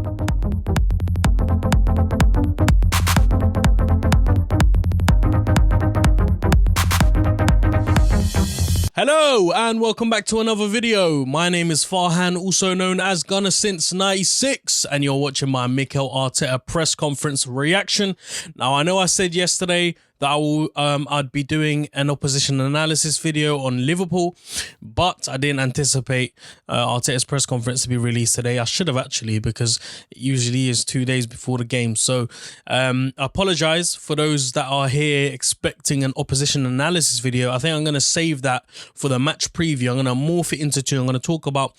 Hello and welcome back to another video. My name is Farhan, also known as Gunner Since 96, and you're watching my Mikel Arteta press conference reaction. Now, I know I said yesterday that I'd be doing an opposition analysis video on Liverpool, but I didn't anticipate Arteta's press conference to be released today. I should have actually, because it usually is 2 days before the game. So I apologize for those that are here expecting an opposition analysis video. I think I'm going to save that for the match preview. I'm going to morph it into two. I'm going to talk about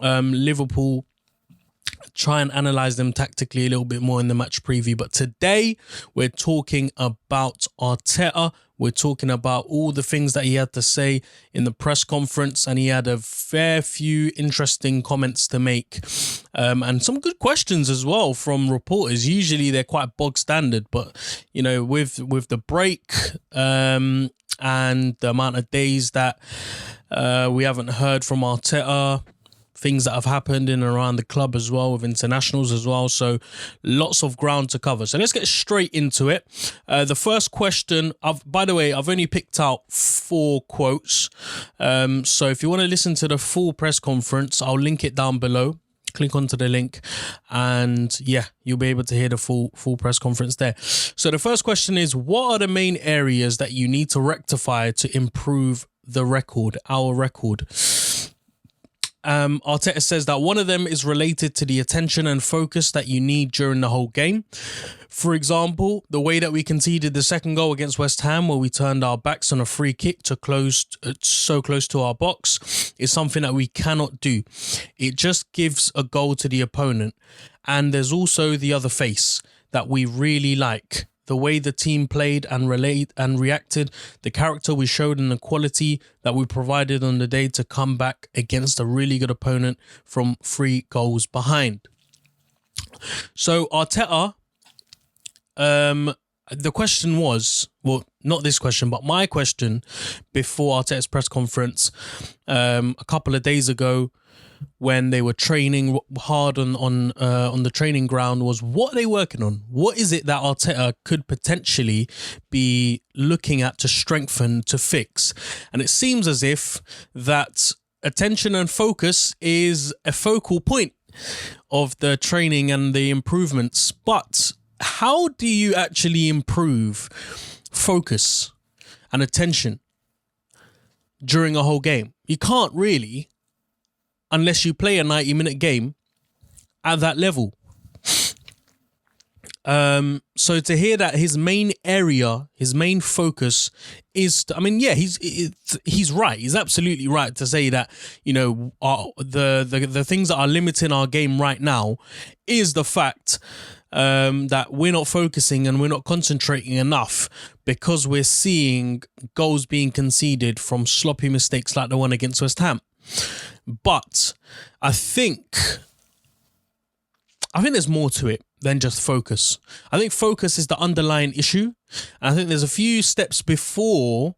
Liverpool, try and analyze them tactically a little bit more in the match preview. But today we're talking about Arteta. We're talking about all the things that he had to say in the press conference, and he had a fair few interesting comments to make, and some good questions as well from reporters. Usually they're quite bog standard, but you know, with the break and the amount of days that we haven't heard from Arteta, things that have happened in and around the club as well, with internationals as well. So lots of ground to cover. So let's get straight into it. The first question, by the way, I've only picked out 4 quotes. So if you want to listen to the full press conference, I'll link it down below. Click onto the link and yeah, you'll be able to hear the full press conference there. So the first question is, what are the main areas that you need to rectify to improve the record, our record? Arteta says that one of them is related to the attention and focus that you need during the whole game. For example, the way that we conceded the second goal against West Ham, where we turned our backs on a free kick so close to our box, is something that we cannot do. It just gives a goal to the opponent. And there's also the other face that we really like. The way the team played and reacted, the character we showed, and the quality that we provided on the day to come back against a really good opponent from 3 goals behind. So Arteta, the question was, well, not this question, but my question before Arteta's press conference a couple of days ago, when they were training hard on the training ground, was, what are they working on? What is it that Arteta could potentially be looking at to strengthen, to fix? And it seems as if that attention and focus is a focal point of the training and the improvements. But how do you actually improve focus and attention during a whole game? You can't really, unless you play a 90-minute game at that level. So to hear that his main area, his main focus is, he's right. He's absolutely right to say that, you know, the things that are limiting our game right now is the fact that we're not focusing and we're not concentrating enough, because we're seeing goals being conceded from sloppy mistakes like the one against West Ham. But I think there's more to it than just focus. I think focus is the underlying issue. And I think there's a few steps before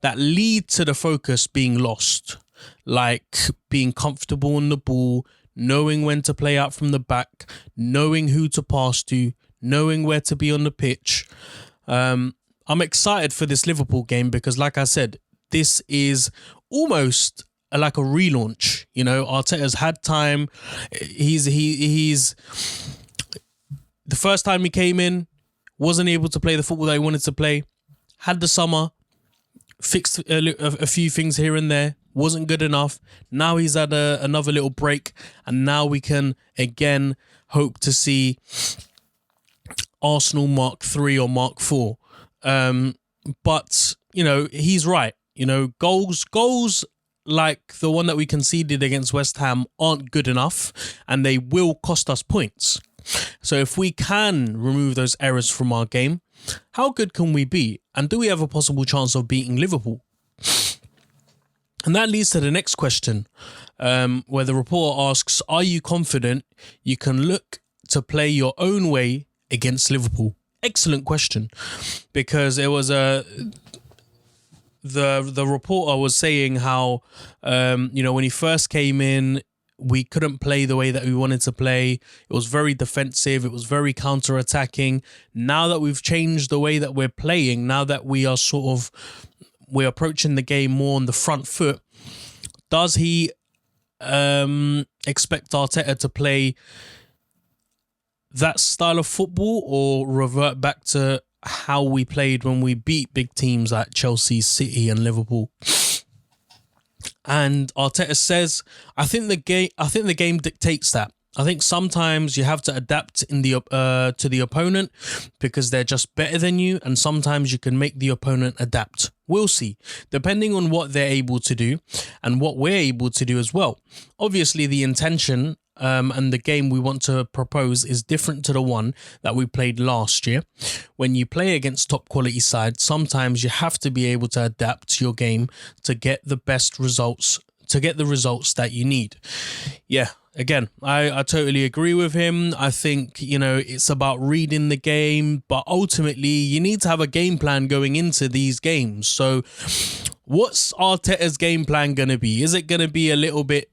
that lead to the focus being lost, like being comfortable on the ball, knowing when to play out from the back, knowing who to pass to, knowing where to be on the pitch. I'm excited for this Liverpool game because, like I said, this is almost like a relaunch. You know, Arteta's had time. He's the first time he came in, wasn't able to play the football that he wanted to play. Had the summer, fixed a few things here and there, wasn't good enough. Now he's had another little break, and now we can again hope to see Arsenal Mark 3 or Mark 4. But you know, he's right. You know, goals like the one that we conceded against West Ham aren't good enough, and they will cost us points. So if we can remove those errors from our game, how good can we be? And do we have a possible chance of beating Liverpool? And that leads to the next question, where the reporter asks, are you confident you can look to play your own way against Liverpool? Excellent question, because it was the reporter was saying how, you know, when he first came in, we couldn't play the way that we wanted to play. It was very defensive. It was very counter-attacking. Now that we've changed the way that we're playing, now that we are we're approaching the game more on the front foot, does he expect Arteta to play that style of football or revert back to how we played when we beat big teams like Chelsea, City and Liverpool? And Arteta says, I think the game dictates that. I think sometimes you have to adapt in the to the opponent because they're just better than you, and sometimes you can make the opponent adapt. We'll see, depending on what they're able to do and what we're able to do as well. Obviously, the intention and the game we want to propose is different to the one that we played last year. When you play against top quality sides, sometimes you have to be able to adapt your game to get the best results, to get the results that you need. Yeah, again, I totally agree with him. I think, it's about reading the game, but ultimately you need to have a game plan going into these games. So what's Arteta's game plan going to be? Is it going to be a little bit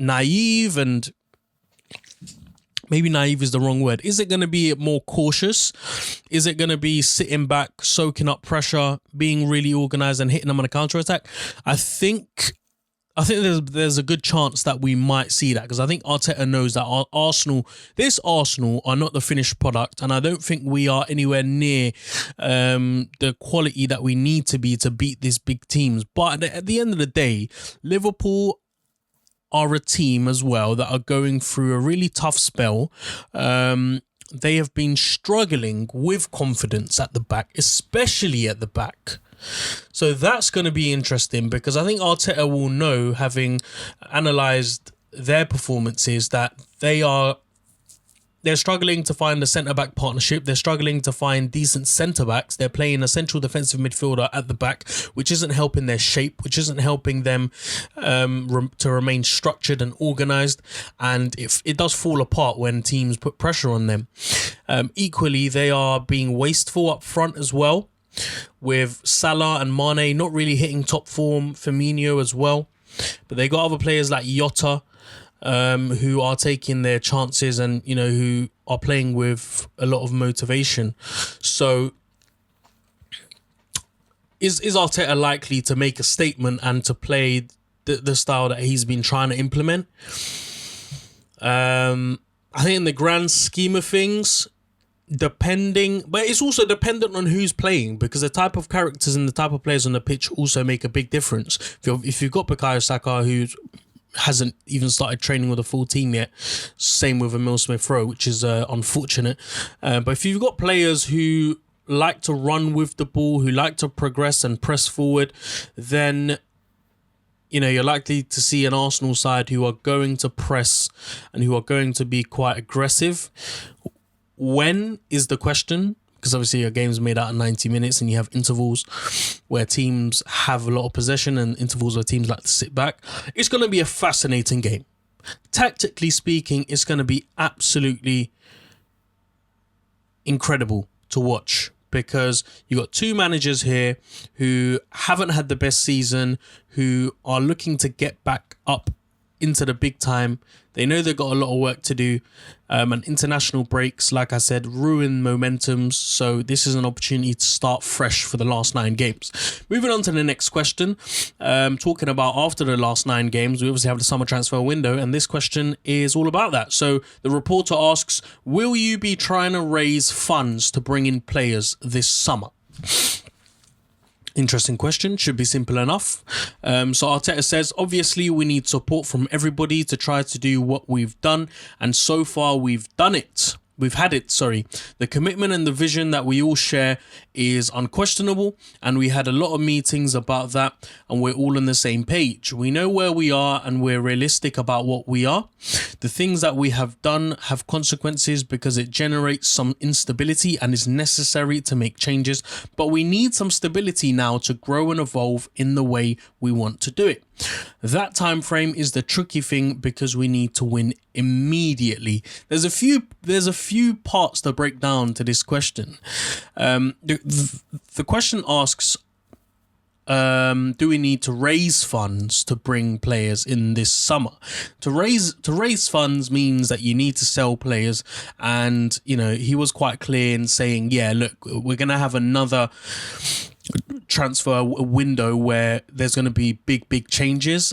naive, and maybe naive is the wrong word. Is it going to be more cautious? Is it going to be sitting back, soaking up pressure, being really organised and hitting them on a counter-attack? I think there's a good chance that we might see that, because I think Arteta knows that this Arsenal are not the finished product, and I don't think we are anywhere near the quality that we need to be to beat these big teams. But at the end of the day, Liverpool are a team as well that are going through a really tough spell. They have been struggling with confidence at the back, especially at the back. So that's going to be interesting, because I think Arteta will know, having analysed their performances, that they're struggling to find a centre-back partnership. They're struggling to find decent centre-backs. They're playing a central defensive midfielder at the back, which isn't helping their shape, which isn't helping them to remain structured and organised. And it does fall apart when teams put pressure on them. Equally, they are being wasteful up front as well, with Salah and Mane not really hitting top form, Firmino as well. But they got other players like Jota, who are taking their chances and, who are playing with a lot of motivation. So is Arteta likely to make a statement and to play the style that he's been trying to implement? I think in the grand scheme of things, but it's also dependent on who's playing, because the type of characters and the type of players on the pitch also make a big difference. If you've got Bukayo Saka, who hasn't even started training with a full team yet, same with Emile Smith-Rowe, which is unfortunate. But if you've got players who like to run with the ball, who like to progress and press forward, then you're likely to see an Arsenal side who are going to press and who are going to be quite aggressive. When is the question? Because obviously your game's made out of 90 minutes and you have intervals where teams have a lot of possession and intervals where teams like to sit back. It's going to be a fascinating game. Tactically speaking, it's going to be absolutely incredible to watch, because you got two managers here who haven't had the best season, who are looking to get back up into the big time. They know they've got a lot of work to do, and international breaks, like I said, ruin momentums. So this is an opportunity to start fresh for the last 9 games. Moving on to the next question, talking about after the last 9 games, we obviously have the summer transfer window, and this question is all about that. So the reporter asks, will you be trying to raise funds to bring in players this summer? Interesting question. Should be simple enough. So Arteta says, obviously we need support from everybody to try to do what we've done, and so far we've done it. We've had it, sorry. The commitment and the vision that we all share is unquestionable, and we had a lot of meetings about that, and we're all on the same page. We know where we are, and we're realistic about what we are. The things that we have done have consequences because it generates some instability and is necessary to make changes, but we need some stability now to grow and evolve in the way we want to do it. That time frame is the tricky thing because we need to win immediately. There's a few parts to break down to this question. The question asks, do we need to raise funds to bring players in this summer? To raise funds means that you need to sell players, and he was quite clear in saying, yeah, look, we're gonna have another transfer window where there's going to be big changes.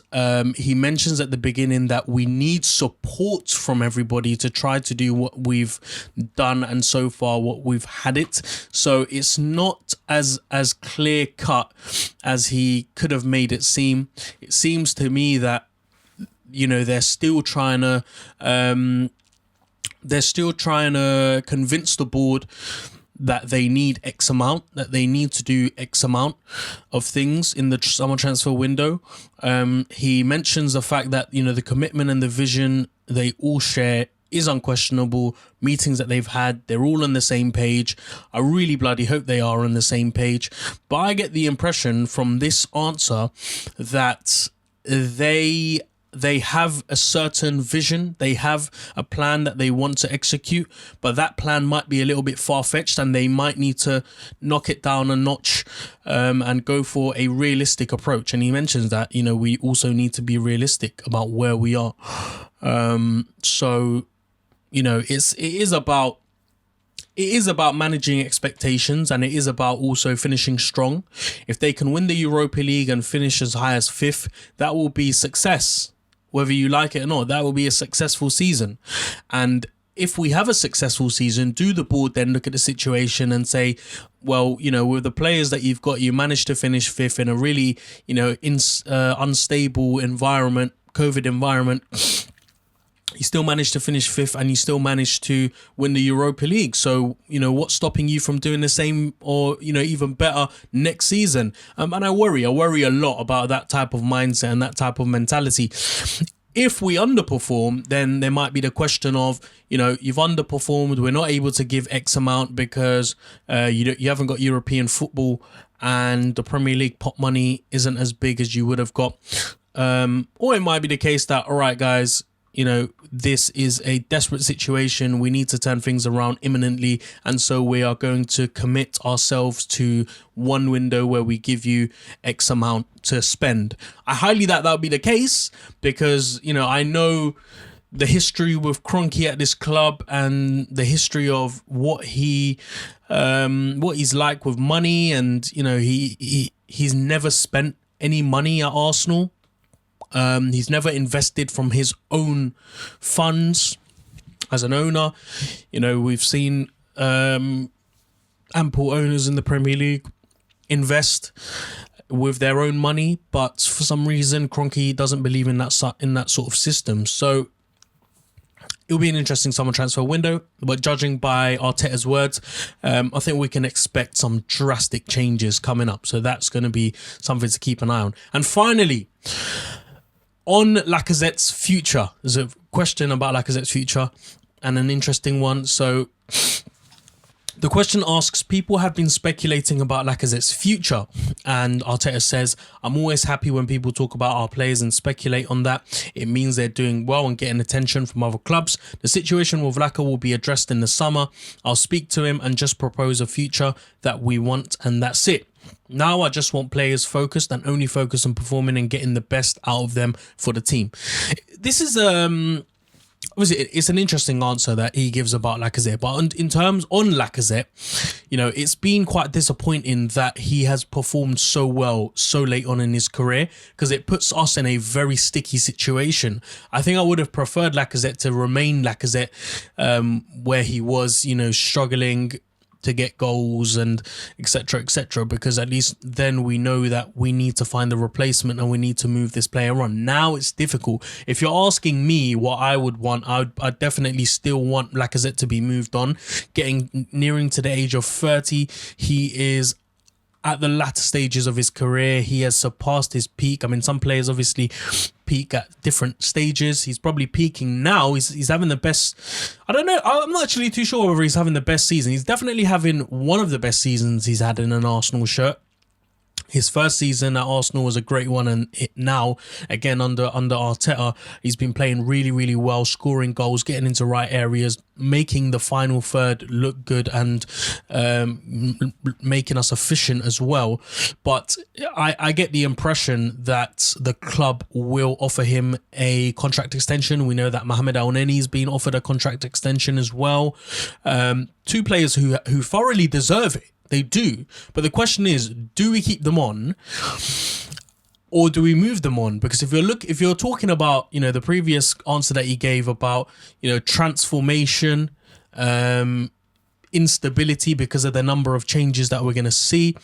He mentions at the beginning that we need support from everybody to try to do what we've done, and so far what we've had it. So it's not as clear cut as he could have made it seem. It seems to me that they're still trying to convince the board that they need X amount, that they need to do X amount of things in the summer transfer window. He mentions the fact that, the commitment and the vision they all share is unquestionable. Meetings that they've had, they're all on the same page. I really bloody hope they are on the same page. But I get the impression from this answer that they have a certain vision, they have a plan that they want to execute, but that plan might be a little bit far-fetched, and they might need to knock it down a notch and go for a realistic approach. And he mentions that, we also need to be realistic about where we are. So, it is about managing expectations, and it is about also finishing strong. If they can win the Europa League and finish as high as 5th, that will be success. Whether you like it or not, that will be a successful season. And if we have a successful season, do the board then look at the situation and say, well, with the players that you've got, you managed to finish 5th in a really, unstable environment, COVID environment. You still managed to finish 5th, and you still managed to win the Europa League. So, what's stopping you from doing the same or, even better next season? And I worry a lot about that type of mindset and that type of mentality. If we underperform, then there might be the question of, you've underperformed. We're not able to give X amount because you haven't got European football, and the Premier League pot money isn't as big as you would have got. Or it might be the case that, all right, guys, this is a desperate situation. We need to turn things around imminently. And so we are going to commit ourselves to one window where we give you X amount to spend. I highly doubt that would be the case because, I know the history with Kroenke at this club and the history of what he's like with money. And, he's never spent any money at Arsenal. He's never invested from his own funds as an owner. We've seen ample owners in the Premier League invest with their own money, but for some reason Kroenke doesn't believe in that sort of system. So it'll be an interesting summer transfer window, but judging by Arteta's words, I think we can expect some drastic changes coming up. So that's going to be something to keep an eye on. And finally, on Lacazette's future, there's a question about Lacazette's future and an interesting one. So the question asks, people have been speculating about Lacazette's future, and Arteta says, I'm always happy when people talk about our players and speculate on that. It means they're doing well and getting attention from other clubs. The situation with Laka will be addressed in the summer. I'll speak to him and just propose a future that we want, and that's it. Now I just want players focused and only focus on performing and getting the best out of them for the team. This is obviously it's an interesting answer that he gives about Lacazette, but in terms on Lacazette, it's been quite disappointing that he has performed so well so late on in his career, because it puts us in a very sticky situation. I think I would have preferred Lacazette to remain Lacazette, where he was, struggling to get goals and etc., because at least then we know that we need to find the replacement and we need to move this player on. Now it's difficult. If you're asking me what I would want, I'd definitely still want Lacazette to be moved on. Nearing to the age of 30, he is at the latter stages of his career. He has surpassed his peak. I mean, some players obviously peak at different stages. He's probably peaking now. He's having the best. I don't know. I'm not actually too sure whether he's having the best season. He's definitely having one of the best seasons he's had in an Arsenal shirt. His first season at Arsenal was a great one, and now again under Arteta, he's been playing really, really well, scoring goals, getting into right areas, making the final third look good, and making us efficient as well. But I get the impression that the club will offer him a contract extension. We know that Mohamed El-Neni's been offered a contract extension as well. Two players who thoroughly deserve it. They do. But the question is, do we keep them on or do we move them on? Because if you're talking about, the previous answer that he gave about, transformation, instability because of the number of changes that we're going to see,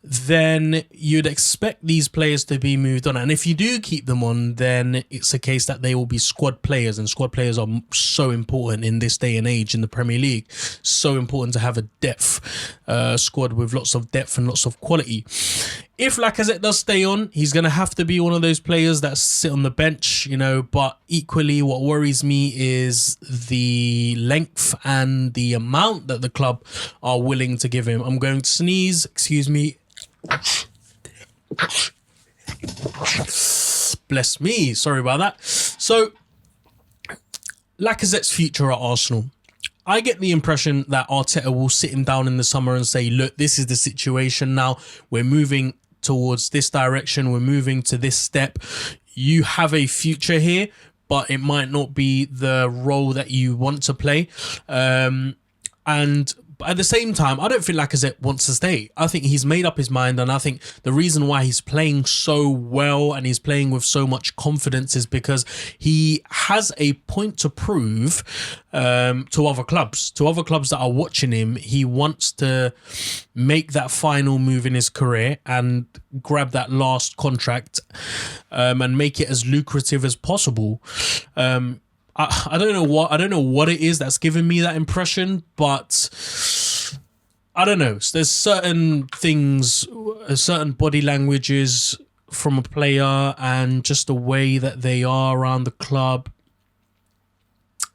then you'd expect these players to be moved on. And if you do keep them on, then it's a case that they will be squad players, and squad players are so important in this day and age in the Premier League. So important to have a depth squad with lots of depth and lots of quality. If Lacazette does stay on, he's going to have to be one of those players that sit on the bench, but equally what worries me is the length and the amount that the club are willing to give him. I'm going to sneeze, excuse me. Bless me, sorry about that. So, Lacazette's future at Arsenal. I get the impression that Arteta will sit him down in the summer and say, look, this is the situation now. We're moving towards this direction. We're moving to this step. You have a future here, but it might not be the role that you want to play. But at the same time, I don't think Lacazette wants to stay. I think he's made up his mind, and I think the reason why he's playing so well and he's playing with so much confidence is because he has a point to prove to other clubs that are watching him. He wants to make that final move in his career and grab that last contract and make it as lucrative as possible. I don't know what it is that's giving me that impression, but I don't know. There's certain things, certain body languages from a player and just the way that they are around the club.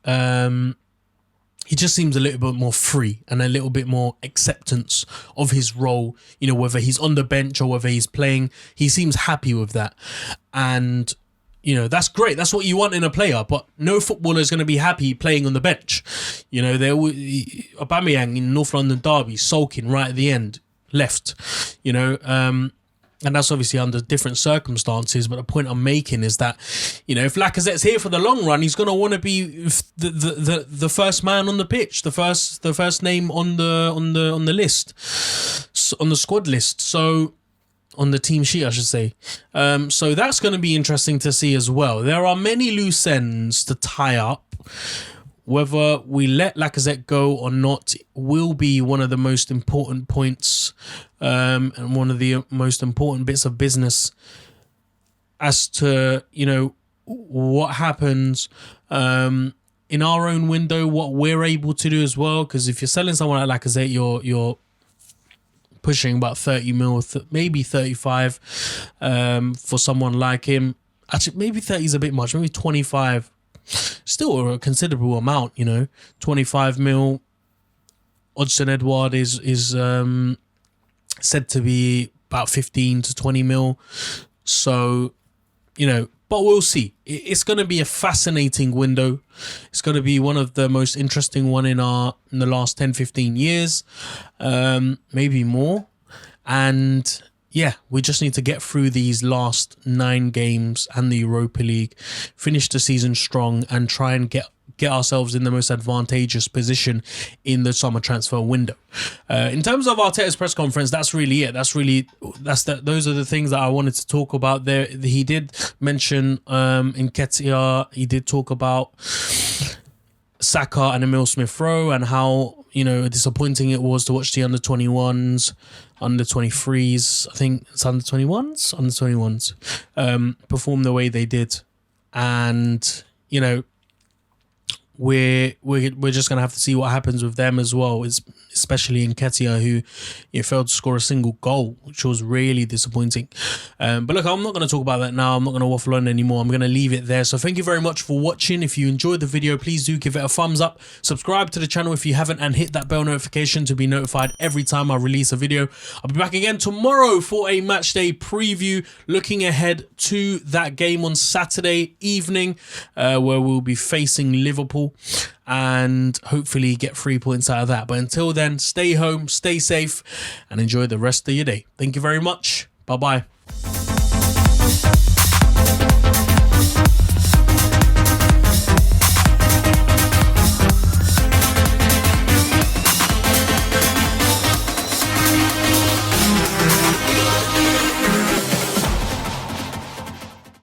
He just seems a little bit more free and a little bit more acceptance of his role, whether he's on the bench or whether he's playing. He seems happy with that. And that's great. That's what you want in a player, but no footballer is going to be happy playing on the bench. Aubameyang in North London derby, sulking right at the end, left, and that's obviously under different circumstances. But the point I'm making is that, if Lacazette's here for the long run, he's going to want to be the first man on the pitch, the first name on the list, on the squad list. So, on the team sheet, I should say. So that's going to be interesting to see as well. There are many loose ends to tie up. Whether we let Lacazette go or not will be one of the most important points and one of the most important bits of business as to, what happens in our own window, what we're able to do as well. Because if you're selling someone like Lacazette, you're pushing about 30 mil, maybe 35 for someone like him. Actually, maybe 30 is a bit much. Maybe 25. Still a considerable amount, 25 mil. Odsonne-Edouard is said to be about 15 to 20 mil. So, but we'll see. It's going to be a fascinating window. It's going to be one of the most interesting one in the last 10, 15 years, maybe more. And yeah, we just need to get through these last 9 games and the Europa League, finish the season strong and try and get ourselves in the most advantageous position in the summer transfer window. In terms of Arteta's press conference, that's really it. Those are the things that I wanted to talk about there. He did mention Nketiah. He did talk about Saka and Emile Smith-Rowe and how, disappointing it was to watch the under-21s, under-23s, I think it's under-21s, perform the way they did. And, we're just gonna have to see what happens with them as well, especially in Nketiah, who failed to score a single goal, which was really disappointing. But look, I'm not going to talk about that now. I'm not going to waffle on anymore. I'm going to leave it there. So thank you very much for watching. If you enjoyed the video, please do give it a thumbs up. Subscribe to the channel if you haven't, and hit that bell notification to be notified every time I release a video. I'll be back again tomorrow for a match day preview, looking ahead to that game on Saturday evening, where we'll be facing Liverpool, and hopefully get 3 points out of that. But until then, stay home, stay safe, and enjoy the rest of your day. Thank you very much. Bye-bye.